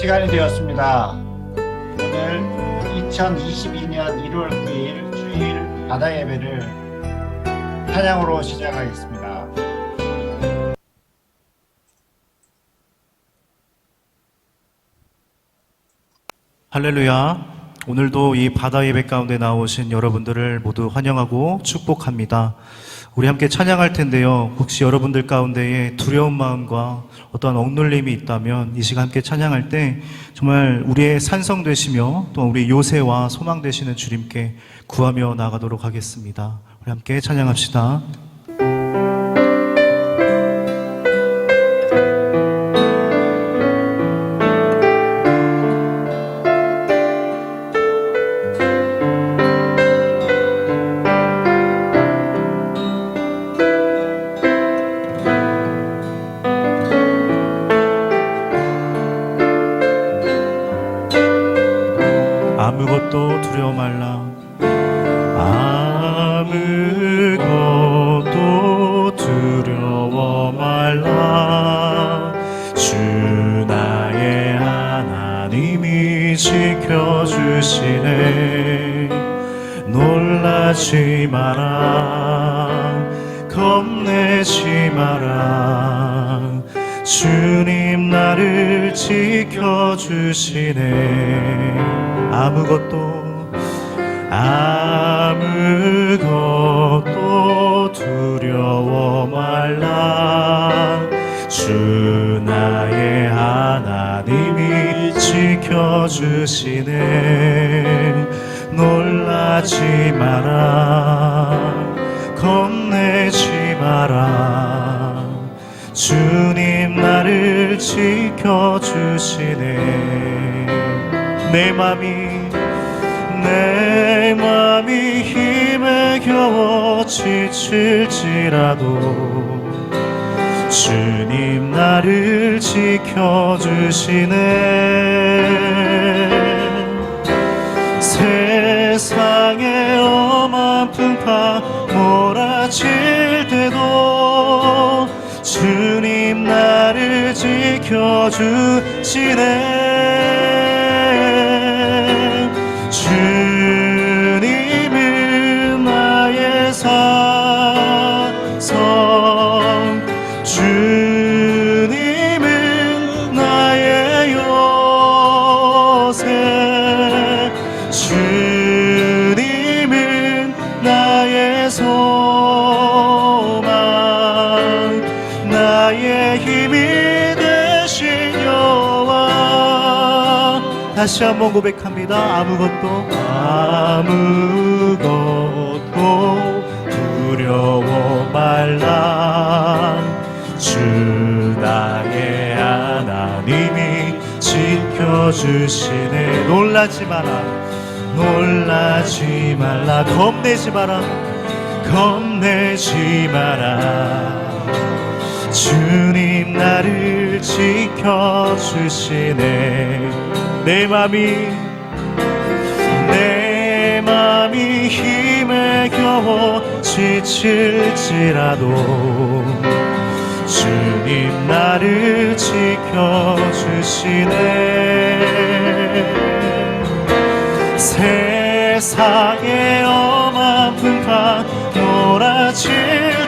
시간이 되었습니다. 오늘 2022년 1월 9일 주일 바다 예배를 찬양으로 시작하겠습니다. 할렐루야. 오늘도 이 바다 예배 가운데 나오신 여러분들을 모두 환영하고 축복합니다. 우리 함께 찬양할 텐데요. 혹시 여러분들 가운데에 두려운 마음과 어떠한 억눌림이 있다면 이 시간 함께 찬양할 때 정말 우리의 산성 되시며 또 우리 요새와 소망 되시는 주님께 구하며 나가도록 하겠습니다. 우리 함께 찬양합시다. 아무것도 두려워 말라. 아무것도 두려워 말라. 주 나의 하나님이 지켜주시네. 놀라지 마라. 겁내지 마라. 주님 나를 지켜주시네. 아무것도 두려워 말라. 주 나의 하나님이 지켜주시네. 놀라지 마라. 겁내지 마라. 주님 나를 지켜주시네. 내 맘이 힘에 겨워 지칠지라도 주님 나를 지켜주시네. 세상의 엄한 풍파 몰아칠 때도 주님 나를 지켜주시네. 주님은 나의 산성, 주님은 나의 요새, 주님은 나의 소망, 나의 힘이 되신 여호와. 다시 한번 고백합니다. 아무것도 두려워 말라. 주 나의 하나님이 지켜주시네. 놀라지 마라. 겁내지 마라. 주님 나를 지켜주시네. 내 맘이 힘에 겨워 지칠지라도 주님 나를 지켜주시네. 세상의 엄한 풍파 몰아칠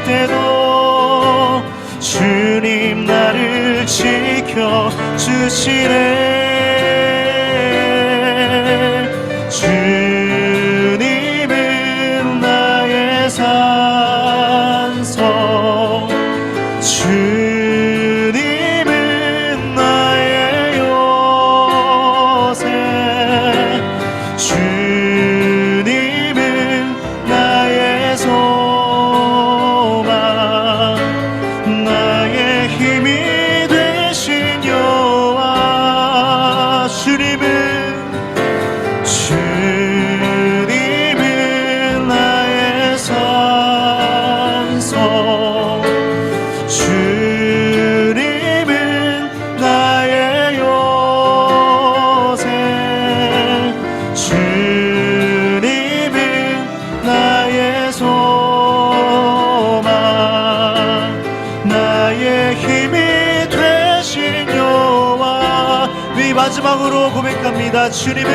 때도 주님 나를 지켜주시네. 주님은 나의 산성, 주님은 나의 요새, 주님은 나의 소망, 나의 힘이 되신 여호와. 마지막으로 고백합니다. 주님은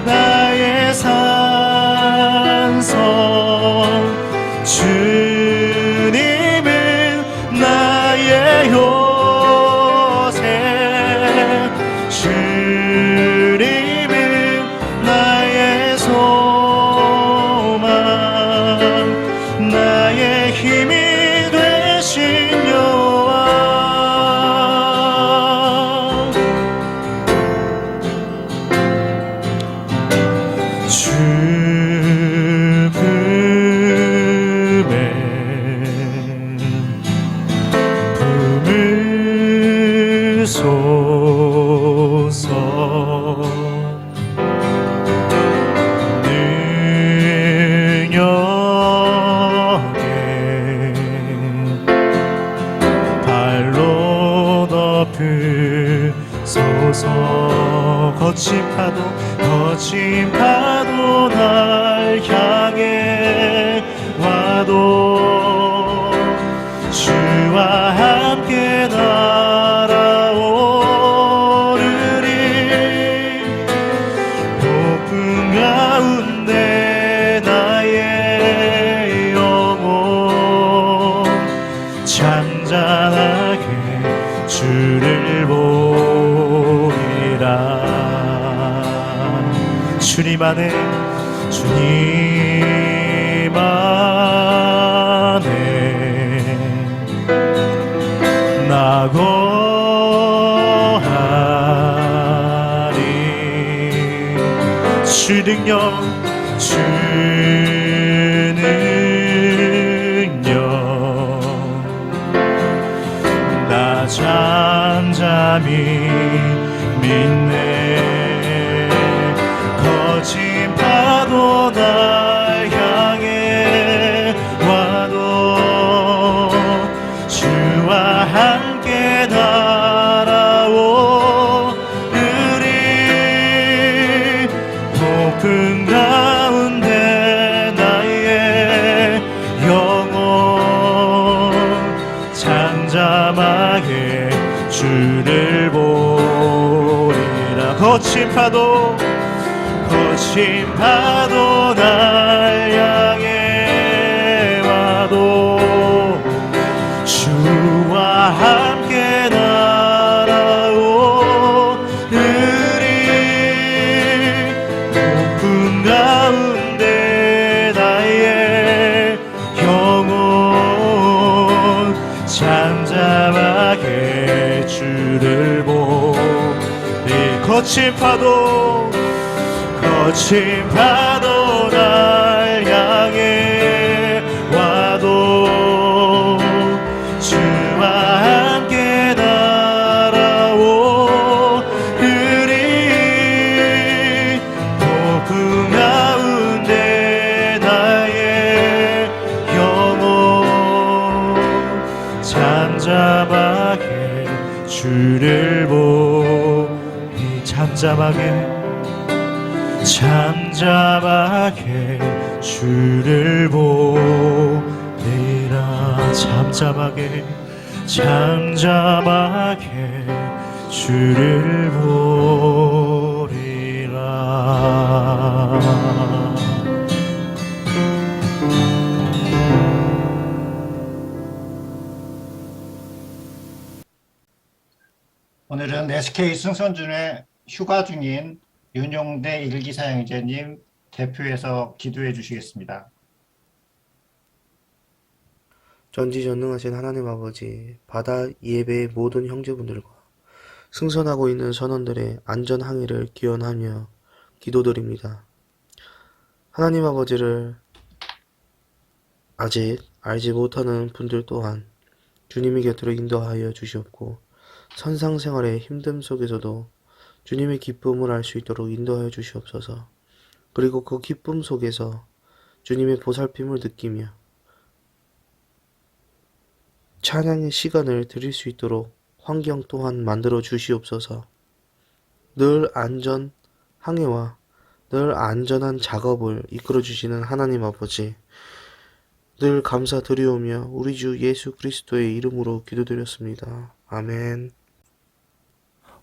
나의 산성, 주님은 나의 요새, 주님은 나의 소망, 나의 힘이 되신 여호와. 죽음의 품을 쏘소, 능력에 발로 덮으소서. 거친 파도 날 향해 와도 주와 함께 날아오르리. 폭풍 가운데 나의 영혼 잠잠하게 주를 보리라. 주님 안에, 주님 안에 나 거하리. 주 능력, 주 능력 나 잠잠히 믿네. 거친 파도 날 향해 와도 주와 함께 날아오르리. 폭풍 가운데 나의 영혼 잠잠하게 주를 보리라. 거친 파도 날 향해 와도 주와 함께 날아오르리. 폭풍 가운데 나의 영혼 잠잠하게 주를 보리. 거친 파도 날 향해 와도 주와 함께 날아오르리. 폭풍 가운데 나의 영혼 잠잠하게 주를 보리. 잠잠하게 주를 보리라. 잠잠하게 주를 보리라. 오늘은 SK 승선준의 휴가 중인 윤용대 일기사형제님 대표해서 기도해 주시겠습니다. 전지전능하신 하나님 아버지, 바다 예배의 모든 형제분들과 승선하고 있는 선원들의 안전 항해를 기원하며 기도드립니다. 하나님 아버지를 아직 알지 못하는 분들 또한 주님의 곁으로 인도하여 주시옵고, 선상생활의 힘듦 속에서도 주님의 기쁨을 알 수 있도록 인도하여 주시옵소서. 그리고 그 기쁨 속에서 주님의 보살핌을 느끼며 찬양의 시간을 드릴 수 있도록 환경 또한 만들어 주시옵소서. 늘 안전 항해와 늘 안전한 작업을 이끌어 주시는 하나님 아버지, 늘 감사드리오며 우리 주 예수 그리스도의 이름으로 기도드렸습니다. 아멘.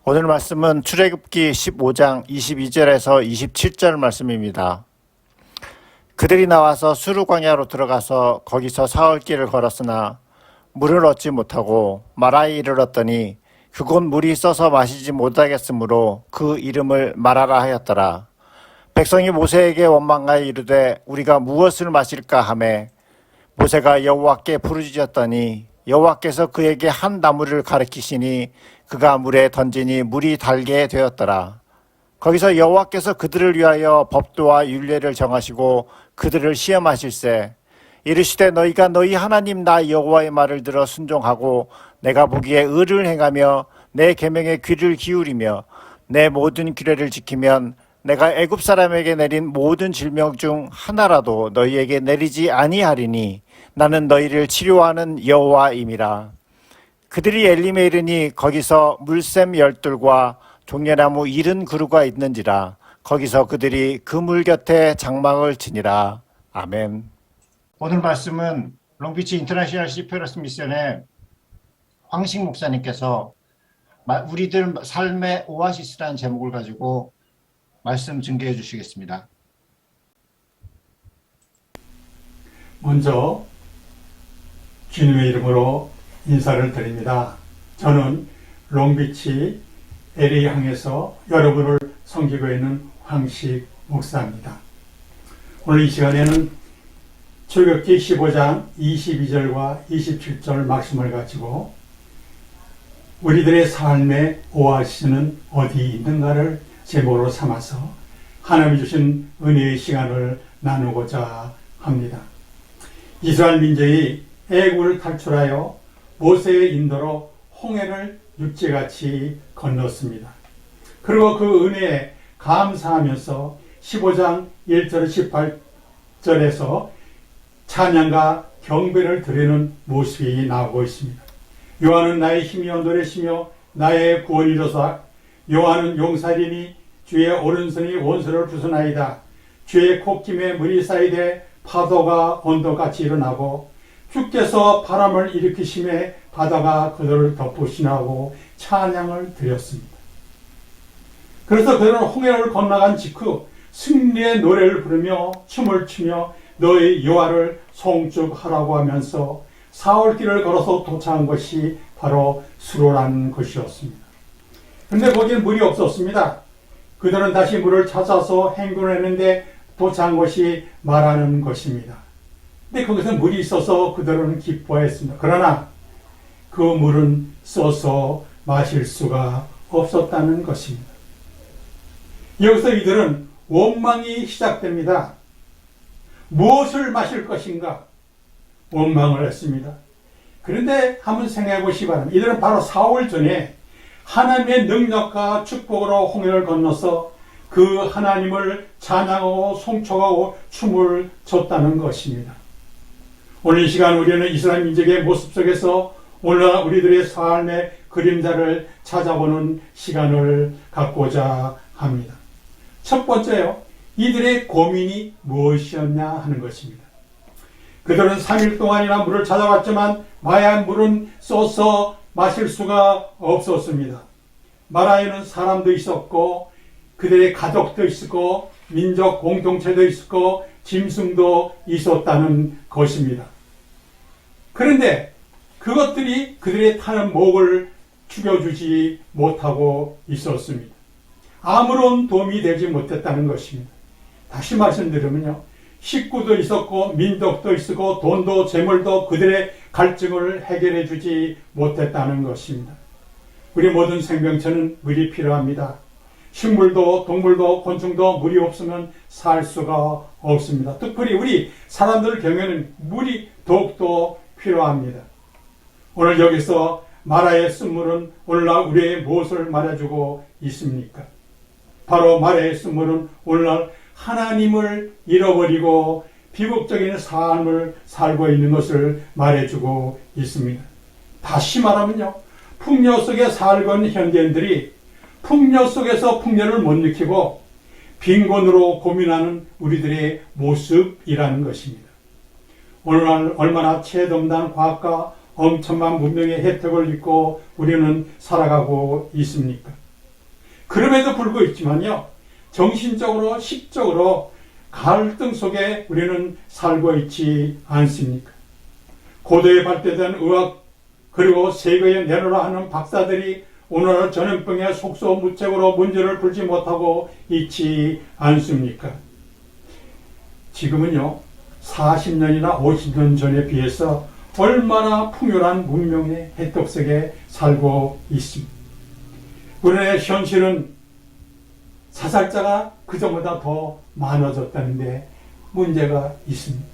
오늘 말씀은 출애굽기 15장 22절에서 27절 말씀입니다. 그들이 나와서 수르 광야로 들어가서 거기서 사흘길을 걸었으나 물을 얻지 못하고 마라에 이르렀더니 그곳 물이 써서 마시지 못하겠으므로 그 이름을 마라라 하였더라. 백성이 모세에게 원망하여 이르되 우리가 무엇을 마실까 하매 모세가 여호와께 부르짖었더니 여호와께서 그에게 한 나무를 가리키시니 그가 물에 던지니 물이 달게 되었더라. 거기서 여호와께서 그들을 위하여 법도와 율례를 정하시고 그들을 시험하실세 이르시되 너희가 너희 하나님 나 여호와의 말을 들어 순종하고 내가 보기에 의를 행하며 내 계명에 귀를 기울이며 내 모든 규례를 지키면 내가 애굽 사람에게 내린 모든 질병 중 하나라도 너희에게 내리지 아니하리니 나는 너희를 치료하는 여호와임이라. 그들이 엘림에 이르니 거기서 물샘 12과 종려나무 70그루가 있는지라. 거기서 그들이 그 물 곁에 장막을 치니라. 아멘. 오늘 말씀은 롱비치 인터내셔널 시페러스 미션의 황식 목사님께서 우리들 삶의 오아시스라는 제목을 가지고 말씀 증거해 주시겠습니다. 먼저 주님의 이름으로 인사를 드립니다. 저는 롱비치 LA 항에서 여러분을 섬기고 있는 황식 목사입니다. 오늘 이 시간에는 출애굽기 15장 22절과 27절 말씀을 가지고 우리들의 삶의 오아시스는 어디 있는가를 제목으로 삼아서 하나님이 주신 은혜의 시간을 나누고자 합니다. 이스라엘 민족이 애굽을 탈출하여 모세의 인도로 홍해를 육지같이 건넜습니다. 그리고 그 은혜에 감사하면서 15장 1절 18절에서 찬양과 경배를 드리는 모습이 나오고 있습니다. 여호와는 나의 힘이요 노래시며 나의 구원이로소이다. 여호와는 용사리니 주의 오른손이 원수를 부수나이다. 주의 콧김에 물이 쌓이되 파도가 언덕같이 일어나고 주께서 바람을 일으키심에 바다가 그들을 덮으시나고 찬양을 드렸습니다. 그래서 그들은 홍해를 건너간 직후 승리의 노래를 부르며 춤을 추며 너희 여호와를 송축하라고 하면서 사흘길을 걸어서 도착한 것이 바로 수로라는 것이었습니다. 그런데 거기엔 물이 없었습니다. 그들은 다시 물을 찾아서 행군을 했는데 도착한 것이 마라는 것입니다. 근데 거기서 물이 있어서 그들은 기뻐했습니다. 그러나 그 물은 써서 마실 수가 없었다는 것입니다. 여기서 이들은 원망이 시작됩니다. 무엇을 마실 것인가? 원망을 했습니다. 그런데 한번 생각해 보시기 바랍니다. 이들은 바로 4월 전에 하나님의 능력과 축복으로 홍해를 건너서 그 하나님을 찬양하고 송축하고 춤을 췄다는 것입니다. 오늘 이 시간 우리는 이스라엘 민족의 모습 속에서 오늘날 우리들의 삶의 그림자를 찾아보는 시간을 갖고자 합니다. 첫 번째요, 이들의 고민이 무엇이었냐 하는 것입니다. 그들은 3일 동안이나 물을 찾아갔지만 마야 물은 써서 마실 수가 없었습니다. 마라에는 사람도 있었고 그들의 가족도 있었고 민족 공동체도 있었고 짐승도 있었다는 것입니다. 그런데 그것들이 그들의 타는 목을 죽여주지 못하고 있었습니다. 아무런 도움이 되지 못했다는 것입니다. 다시 말씀드리면요, 식구도 있었고 민족도 있었고 돈도 재물도 그들의 갈증을 해결해 주지 못했다는 것입니다. 우리 모든 생명체는 물이 필요합니다. 식물도 동물도 곤충도 물이 없으면 살 수가 없습니다. 특별히 우리 사람들 경우에는 물이 더욱더 필요합니다. 오늘 여기서 마라의 쓴물은 오늘날 우리의 무엇을 말해주고 있습니까? 바로 마라의 쓴물은 오늘날 하나님을 잃어버리고 비극적인 삶을 살고 있는 것을 말해주고 있습니다. 다시 말하면요, 풍요 속에 살고 있는 현대인들이 풍요 속에서 풍요를 못 느끼고 빈곤으로 고민하는 우리들의 모습이라는 것입니다. 오늘날 얼마나 최첨단 과학과 엄청난 문명의 혜택을 입고 우리는 살아가고 있습니까? 그럼에도 불구하고 있지만요, 정신적으로, 식적으로 갈등 속에 우리는 살고 있지 않습니까? 고도에 발달된 의학 그리고 세계에 내놓으라 하는 박사들이 오늘날 전염병의 속수무책으로 문제를 풀지 못하고 있지 않습니까? 지금은요, 40년이나 50년 전에 비해서 얼마나 풍요한 문명의 혜택 속에 살고 있습니다. 우리의 현실은 사살자가 그전보다 더 많아졌다는데 문제가 있습니다.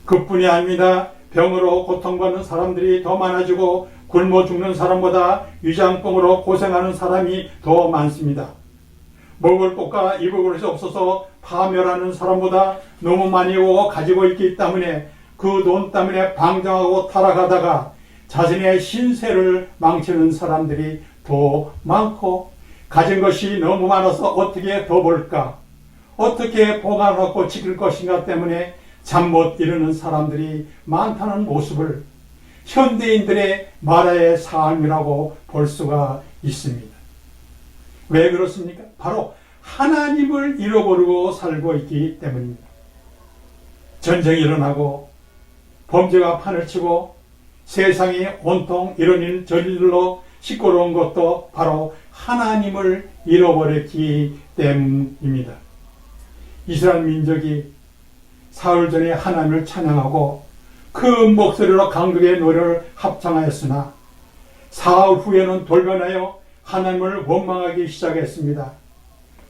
그뿐이 아닙니다. 병으로 고통받는 사람들이 더 많아지고 굶어 죽는 사람보다 위장병으로 고생하는 사람이 더 많습니다. 먹을 것과 입을 것이 없어서 파멸하는 사람보다 너무 많이 가지고 있기 때문에 그 돈 때문에 방정하고 타락하다가 자신의 신세를 망치는 사람들이 더 많고, 가진 것이 너무 많아서 어떻게 더 벌까, 어떻게 보관하고 지킬 것인가 때문에 잠 못 이루는 사람들이 많다는 모습을 현대인들의 말의 삶이라고 볼 수가 있습니다. 왜 그렇습니까? 바로 하나님을 잃어버리고 살고 있기 때문입니다. 전쟁이 일어나고 범죄가 판을 치고 세상이 온통 이런 일 저런 일로 시끄러운 것도 바로 하나님을 잃어버렸기 때문입니다. 이스라엘 민족이 사흘 전에 하나님을 찬양하고 큰 목소리로 강국의 노래를 합창하였으나 사흘 후에는 돌변하여 하나님을 원망하기 시작했습니다.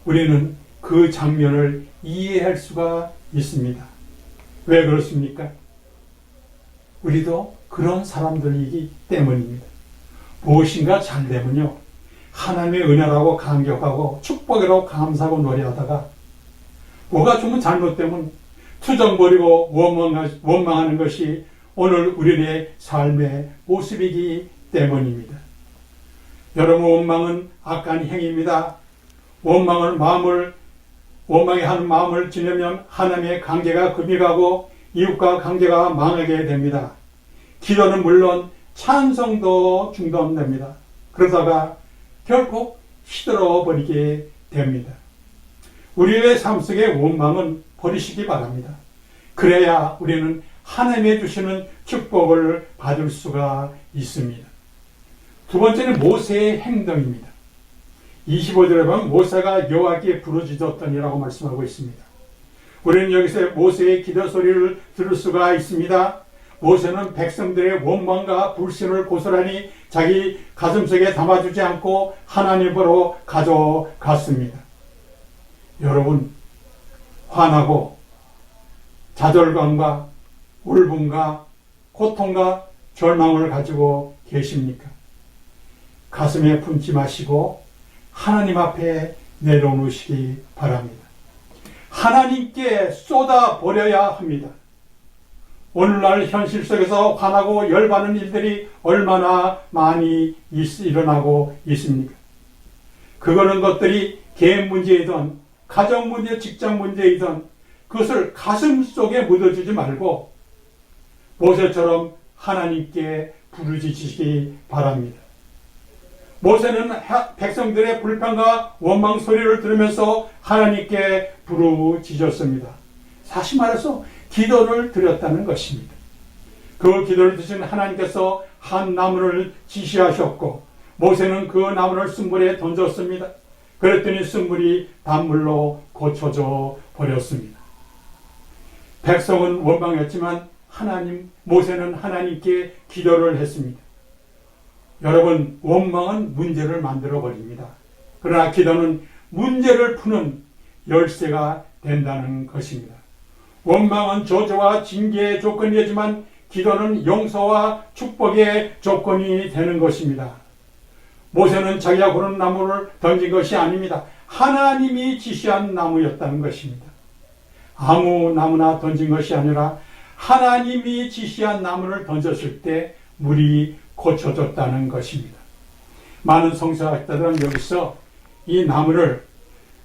우리는 그 장면을 이해할 수가 있습니다. 왜 그렇습니까? 우리도 그런 사람들이기 때문입니다. 무엇인가 잘 되면요, 하나님의 은혜라고 감격하고 축복이라고 감사하고 노래하다가 뭐가 좀 잘못되면 투정 버리고 원망하는 것이 오늘 우리의 삶의 모습이기 때문입니다. 여러분, 원망은 악한 행위입니다. 원망하는 마음을 지내면 하나님의 관계가 금이 가고 이웃과 관계가 망하게 됩니다. 기도는 물론 찬송도 중단됩니다. 그러다가 결국 시들어 버리게 됩니다. 우리의 삶 속의 원망은 버리시기 바랍니다. 그래야 우리는 하나님의 주시는 축복을 받을 수가 있습니다. 두 번째는 모세의 행동입니다. 25절에 보면 모세가 여호와께 부르짖었더니라고 말씀하고 있습니다. 우리는 여기서 모세의 기도 소리를 들을 수가 있습니다. 모세는 백성들의 원망과 불신을 고스란히 자기 가슴속에 담아주지 않고 하나님으로 가져갔습니다. 여러분, 화나고 좌절감과 울분과 고통과 절망을 가지고 계십니까? 가슴에 품지 마시고 하나님 앞에 내려놓으시기 바랍니다. 하나님께 쏟아버려야 합니다. 오늘날 현실 속에서 화나고 열받는 일들이 얼마나 많이 일어나고 있습니까? 그거는 것들이 개인 문제이든 가정 문제, 직장 문제이든 그것을 가슴 속에 묻어주지 말고 모세처럼 하나님께 부르짖으시기 바랍니다. 모세는 백성들의 불평과 원망 소리를 들으면서 하나님께 부르짖었습니다. 사실 말해서 기도를 드렸다는 것입니다. 그 기도를 드신 하나님께서 한 나무를 지시하셨고 모세는 그 나무를 쓴물에 던졌습니다. 그랬더니 쓴물이 단물로 고쳐져 버렸습니다. 백성은 원망했지만 모세는 하나님께 기도를 했습니다. 여러분, 원망은 문제를 만들어 버립니다. 그러나 기도는 문제를 푸는 열쇠가 된다는 것입니다. 원망은 저주와 징계의 조건이지만 기도는 용서와 축복의 조건이 되는 것입니다. 모세는 자기가 고른 나무를 던진 것이 아닙니다. 하나님이 지시한 나무였다는 것입니다. 아무 나무나 던진 것이 아니라 하나님이 지시한 나무를 던졌을 때 물이 고쳐졌다는 것입니다. 많은 성서학자들은 여기서 이 나무를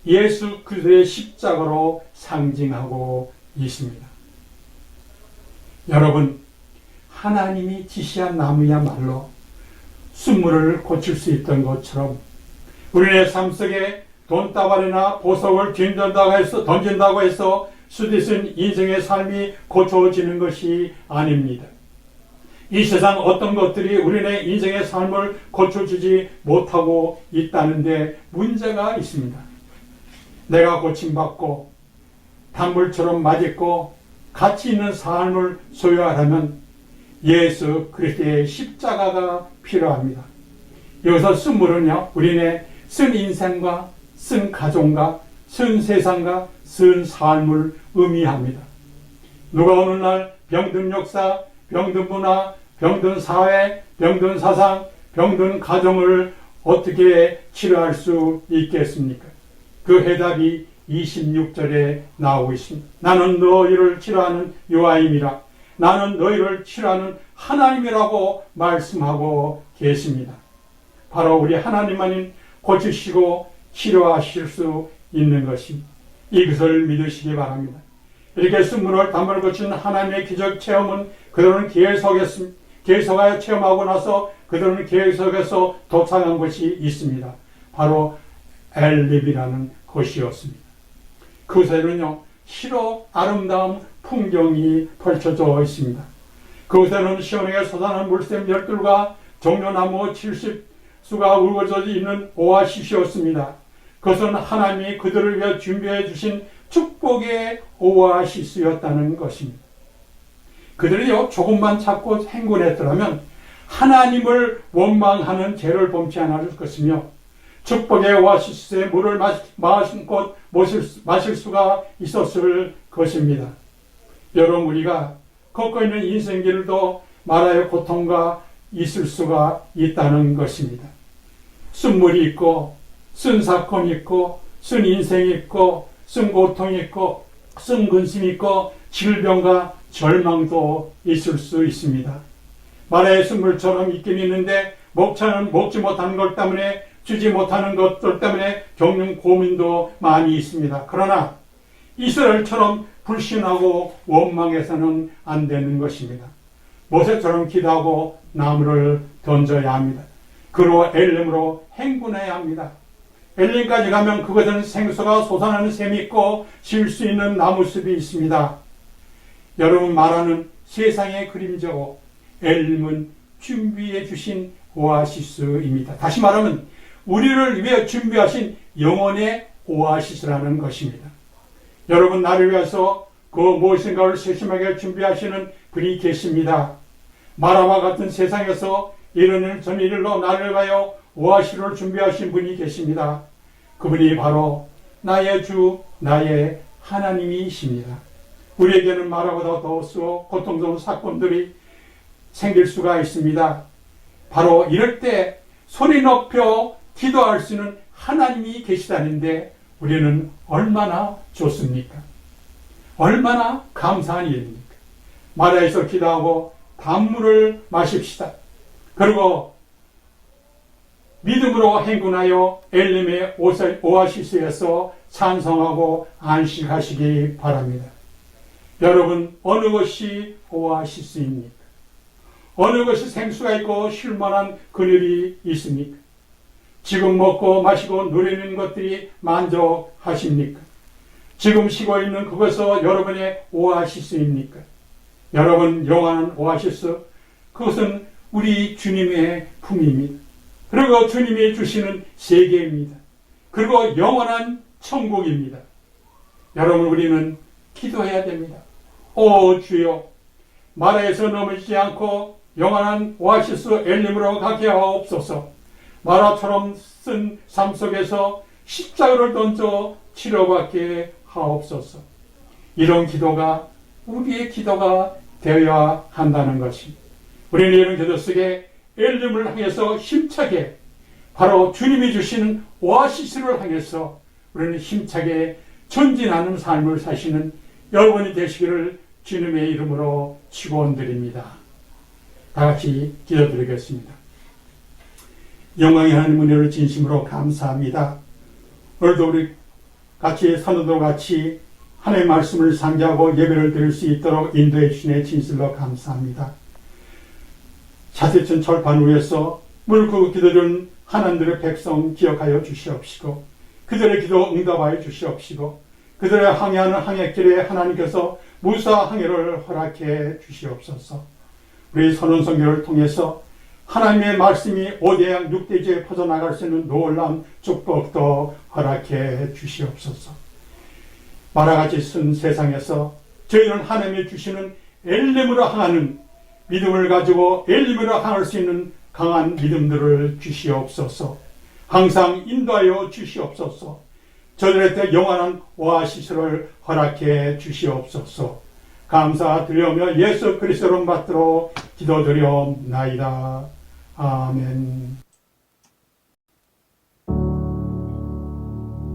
예수 그리스도의 십자가로 상징하고 있습니다. 여러분, 하나님이 지시한 나무야말로 순물을 고칠 수 있던 것처럼 우리의 삶 속에 돈다발이나 보석을 던진다고 해서 수디쓴 인생의 삶이 고쳐지는 것이 아닙니다. 이 세상 어떤 것들이 우리의 인생의 삶을 고쳐주지 못하고 있다는데 문제가 있습니다. 내가 고침받고 단물처럼 맛있고 가치 있는 삶을 소유하려면 예수 그리스도의 십자가가 필요합니다. 여기서 쓴물은요, 우리의 쓴 인생과 쓴 가정과 쓴 세상과 쓴 삶을 의미합니다. 누가 어느 날 병든 역사, 병든 문화, 병든 사회, 병든 사상, 병든 가정을 어떻게 치료할 수 있겠습니까? 그 해답이 26절에 나오고 있습니다. 나는 너희를 치료하는 요하임이라. 나는 너희를 치료하는 하나님이라고 말씀하고 계십니다. 바로 우리 하나님만이 고치시고 치료하실 수 있는 것입니다. 이것을 믿으시기 바랍니다. 이렇게 순문을 단번에 고치는 하나님의 기적 체험은 그들은 계속하여 체험하고 나서 그들은 계속해서 도착한 것이 있습니다. 바로 엘립이라는 곳이었습니다. 그곳에는요, 시로 아름다운 풍경이 펼쳐져 있습니다. 그곳에는 시원하게 솟아나는 물샘 열둘과 종려나무 70수가 우거져 있는 오아시스였습니다. 그것은 하나님이 그들을 위해 준비해 주신 축복의 오아시스였다는 것입니다. 그들이요, 조금만 찾고 행군했더라면 하나님을 원망하는 죄를 범치 않을 것이며 축복의 오아시스의 물을 마실 수가 있었을 것입니다. 여러분, 우리가 걷고 있는 인생길도 말하여 고통과 있을 수가 있다는 것입니다. 쓴 물이 있고, 쓴 사건이 있고, 쓴 인생이 있고, 쓴 고통이 있고, 쓴 근심이 있고, 질병과 절망도 있을 수 있습니다. 말의 쓴물처럼 있긴 있는데 먹지 못하는 것 때문에, 주지 못하는 것들 때문에 겪는 고민도 많이 있습니다. 그러나 이스라엘처럼 불신하고 원망해서는 안 되는 것입니다. 모세처럼 기도하고 나무를 던져야 합니다. 그로 엘림으로 행군해야 합니다. 엘림까지 가면 그것은 생수가 솟아나는 샘이 있고 쉴 수 있는 나무숲이 있습니다. 여러분 말하는 세상의 그림자고 엘림은 준비해 주신 오아시스입니다. 다시 말하면 우리를 위해 준비하신 영혼의 오아시스라는 것입니다. 여러분, 나를 위해서 그 무엇인가를 세심하게 준비하시는 분이 계십니다. 마라와 같은 세상에서 이런 일 전 일로 나를 위하여 오아시스를 준비하신 분이 계십니다. 그분이 바로 나의 주, 나의 하나님이십니다. 우리에게는 마라보다 더 고통스러운 사건들이 생길 수가 있습니다. 바로 이럴 때 소리 높여 기도할 수 있는 하나님이 계시다는데 우리는 얼마나 좋습니까? 얼마나 감사한 일입니까? 마라에서 기도하고 단물을 마십시다. 그리고 믿음으로 행군하여 엘림의 오아시스에서 찬송하고 안식하시기 바랍니다. 여러분, 어느 것이 오아시스입니까? 어느 것이 생수가 있고 쉴만한 그늘이 있습니까? 지금 먹고 마시고 누리는 것들이 만족하십니까? 지금 쉬고 있는 그것은 여러분의 오아시스입니까? 여러분, 영원한 오아시스, 그것은 우리 주님의 품입니다. 그리고 주님이 주시는 세계입니다. 그리고 영원한 천국입니다. 여러분, 우리는 기도해야 됩니다. 오 주여, 마라에서 넘어지지 않고 영원한 오아시스 엘림으로 가게 하옵소서. 마라처럼 쓴 삶 속에서 십자가를 던져 치료받게 하옵소서. 이런 기도가 우리의 기도가 되어야 한다는 것입니다. 우리는 이런 기도 속에 엘림을 향해서 힘차게, 바로 주님이 주시는 오아시스를 향해서 우리는 힘차게 전진하는 삶을 사시는 여러분이 되시기를 주님의 이름으로 축원드립니다. 다 같이 기도드리겠습니다. 영광의 하나님, 은혜를 진심으로 감사합니다. 오늘도 우리 같이 선우도 같이 하나님의 말씀을 상기하고 예배를 드릴 수 있도록 인도해 주시네 진실로 감사합니다. 자세천 철판 위에서 물고 기도는 하나님들의 백성 기억하여 주시옵시고 그들의 기도 응답하여 주시옵시고 그들의 항해하는 항해길에 하나님께서 무사 항해를 허락해 주시옵소서. 우리 선언선교를 통해서 하나님의 말씀이 5대양 6대지에 퍼져나갈 수 있는 놀라운 축복도 허락해 주시옵소서. 마라같이 쓴 세상에서 저희는 하나님이 주시는 엘림으로 향하는 믿음을 가지고 엘림으로 향할 수 있는 강한 믿음들을 주시옵소서. 항상 인도하여 주시옵소서. 저들한테 영원한 오아시스를 허락해 주시옵소서. 감사드리며 예수 그리스도로 받들어 기도드리옵나이다. 아멘.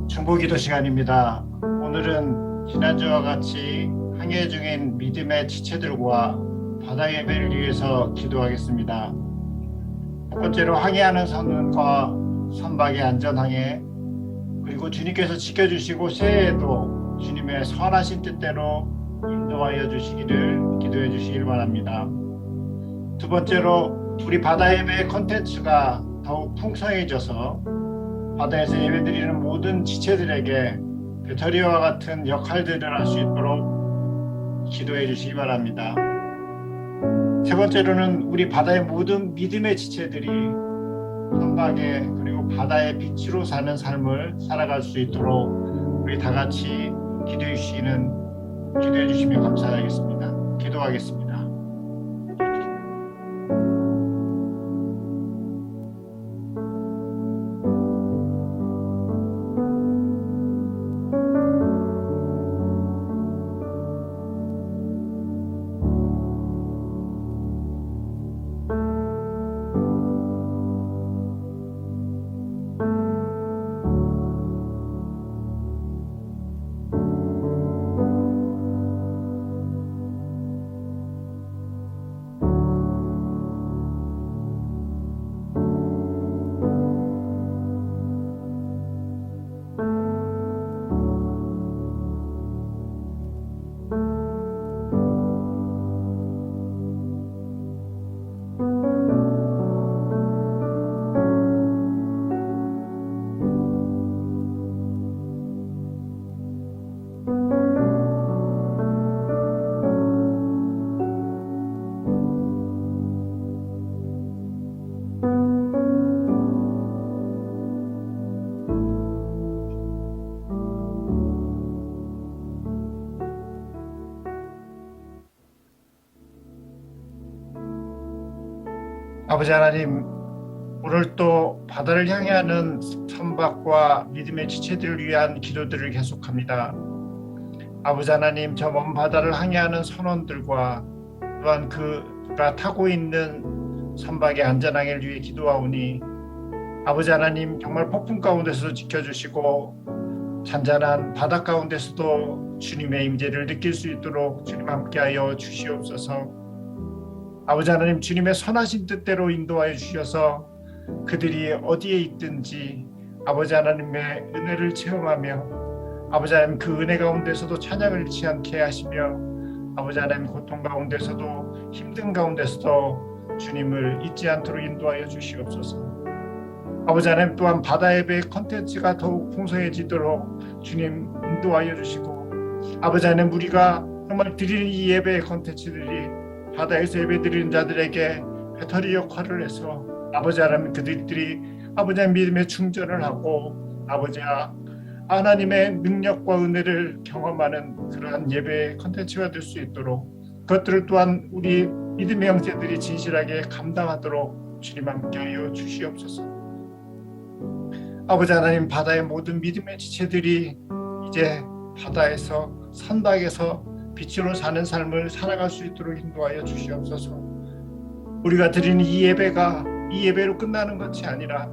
중보기도 시간입니다. 오늘은 지난주와 같이 항해 중인 믿음의 지체들과 바다 예배를 위해서 기도하겠습니다. 첫 번째로 항해하는 선원과 선박의 안전항해, 그리고 주님께서 지켜주시고 새해에도 주님의 선하신 뜻대로 인도하여 주시기를 기도해 주시길 바랍니다. 두 번째로 우리 바다 예배의 콘텐츠가 더욱 풍성해져서 바다에서 예배드리는 모든 지체들에게 배터리와 같은 역할들을 할 수 있도록 기도해 주시기 바랍니다. 세 번째로는 우리 바다의 모든 믿음의 지체들이 선박에 그리고 바다의 빛으로 사는 삶을 살아갈 수 있도록 우리 다 같이 기도해 주시면 감사하겠습니다. 기도하겠습니다. 아버지 하나님, 오늘 또 바다를 향해하는 선박과 믿음의 지체들을 위한 기도들을 계속합니다. 아버지 하나님, 저 먼 바다를 항해하는 선원들과 또한 그가 타고 있는 선박의 안전항해를 위해 기도하오니 아버지 하나님, 정말 폭풍 가운데서도 지켜주시고 잔잔한 바다 가운데서도 주님의 임재를 느낄 수 있도록 주님 함께하여 주시옵소서. 아버지 하나님, 주님의 선하신 뜻대로 인도하여 주셔서 그들이 어디에 있든지 아버지 하나님의 은혜를 체험하며 아버지 하나님 그 은혜 가운데서도 찬양을 잃지 않게 하시며 아버지 하나님 고통 가운데서도 힘든 가운데서도 주님을 잊지 않도록 인도하여 주시옵소서. 아버지 하나님, 또한 바다 예배의 콘텐츠가 더욱 풍성해지도록 주님 인도하여 주시고 아버지 하나님, 우리가 정말 드리는 이 예배의 콘텐츠들이 바다에서 예배드리는 자들에게 배터리 역할을 해서 아버지 하나님, 그들이 아버지 하나님 믿음의 충전을 하고 아버지 하나님의 능력과 은혜를 경험하는 그러한 예배의 콘텐츠가 될 수 있도록 그것들을 또한 우리 믿음의 형제들이 진실하게 감당하도록 주님 함께하여 주시옵소서. 아버지 하나님, 바다의 모든 믿음의 지체들이 이제 바다에서 선박에서 빛으로 사는 삶을 살아갈 수 있도록 인도하여 주시옵소서. 우리가 드리는 이 예배가 이 예배로 끝나는 것이 아니라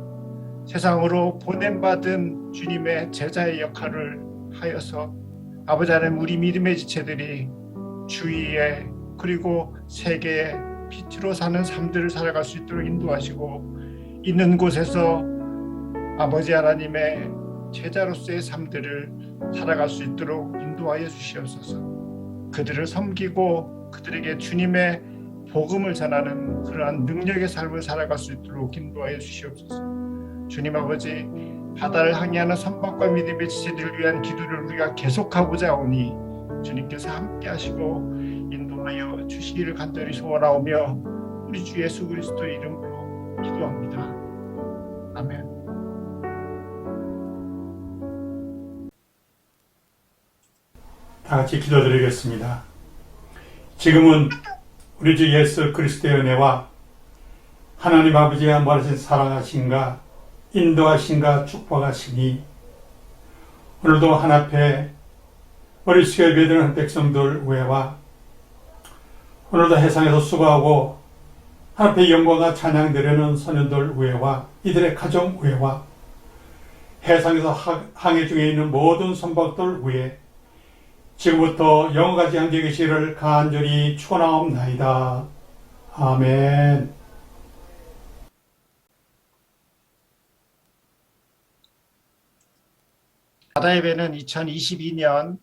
세상으로 보냄받은 주님의 제자의 역할을 하여서 아버지 하나님, 우리 믿음의 지체들이 주위에 그리고 세계에 빛으로 사는 삶들을 살아갈 수 있도록 인도하시고 있는 곳에서 아버지 하나님의 제자로서의 삶들을 살아갈 수 있도록 인도하여 주시옵소서. 그들을 섬기고 그들에게 주님의 복음을 전하는 그러한 능력의 삶을 살아갈 수 있도록 인도하여 주시옵소서. 주님 아버지, 바다를 항해하는 선박과 믿음의 지체들을 위한 기도를 우리가 계속하고자 하오니 주님께서 함께 하시고 인도하여 주시기를 간절히 소원하오며 우리 주 예수 그리스도 이름으로 기도합니다. 아멘. 다 같이 기도드리겠습니다. 지금은 우리 주 예수 그리스도의 은혜와 하나님 아버지의 멀리신 사랑하신가 인도하신가 축복하시니 오늘도 한 앞에 어리숙에 예배드리는 백성들 외와 오늘도 해상에서 수고하고 한 앞에 영광과 찬양 드리는 선현들 외와 이들의 가정 외와 해상에서 항해 중에 있는 모든 선박들 외에 지금부터 영원까지 함께 계시기를 간절히 축원하옵나이다. 아멘. 바다 예배는 2022년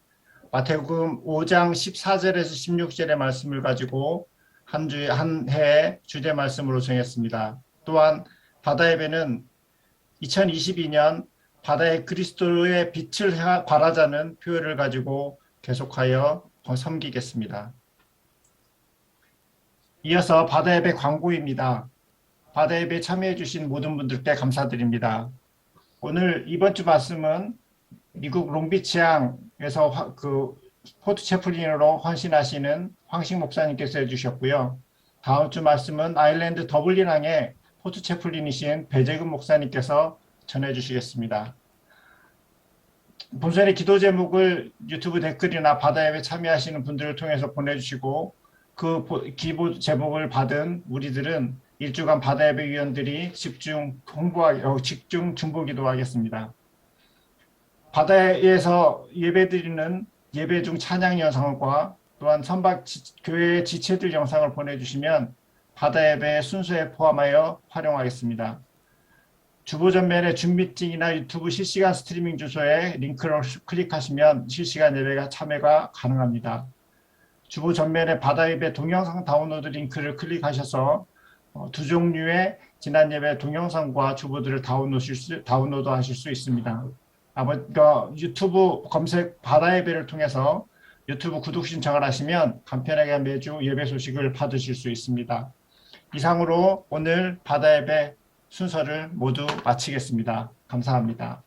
마태복음 5장 14절에서 16절의 말씀을 가지고 한 해 주제 말씀으로 정했습니다. 또한 바다 예배는 2022년 바다의 그리스도의 빛을 발하자는 표현을 가지고 계속하여 섬기겠습니다. 이어서 바다 예배 광고입니다. 바다 예배 참여해 주신 모든 분들께 감사드립니다. 오늘 이번 주 말씀은 미국 롱비치항에서 포트 채플린으로 헌신하시는 황식 목사님께서 해주셨고요. 다음 주 말씀은 아일랜드 더블린항의 포트 채플린이신 배재근 목사님께서 전해주시겠습니다. 본선의 기도 제목을 유튜브 댓글이나 바다 예배 참여하시는 분들을 통해서 보내주시고 그 기도 제목을 받은 우리들은 일주간 바다 예배 위원들이 집중 중보 기도하겠습니다. 바다에서 예배드리는 예배 중 찬양 영상과 또한 선박 교회의 지체들 영상을 보내주시면 바다 예배 순서에 포함하여 활용하겠습니다. 주보 전면의 준비증이나 유튜브 실시간 스트리밍 주소에 링크를 클릭하시면 실시간 예배가 참여가 가능합니다. 주보 전면의 바다 예배 동영상 다운로드 링크를 클릭하셔서 두 종류의 지난 예배 동영상과 주보들을 다운로드 하실 수 있습니다. 유튜브 검색 바다 예배를 통해서 유튜브 구독 신청을 하시면 간편하게 매주 예배 소식을 받으실 수 있습니다. 이상으로 오늘 바다 예배 순서를 모두 마치겠습니다. 감사합니다.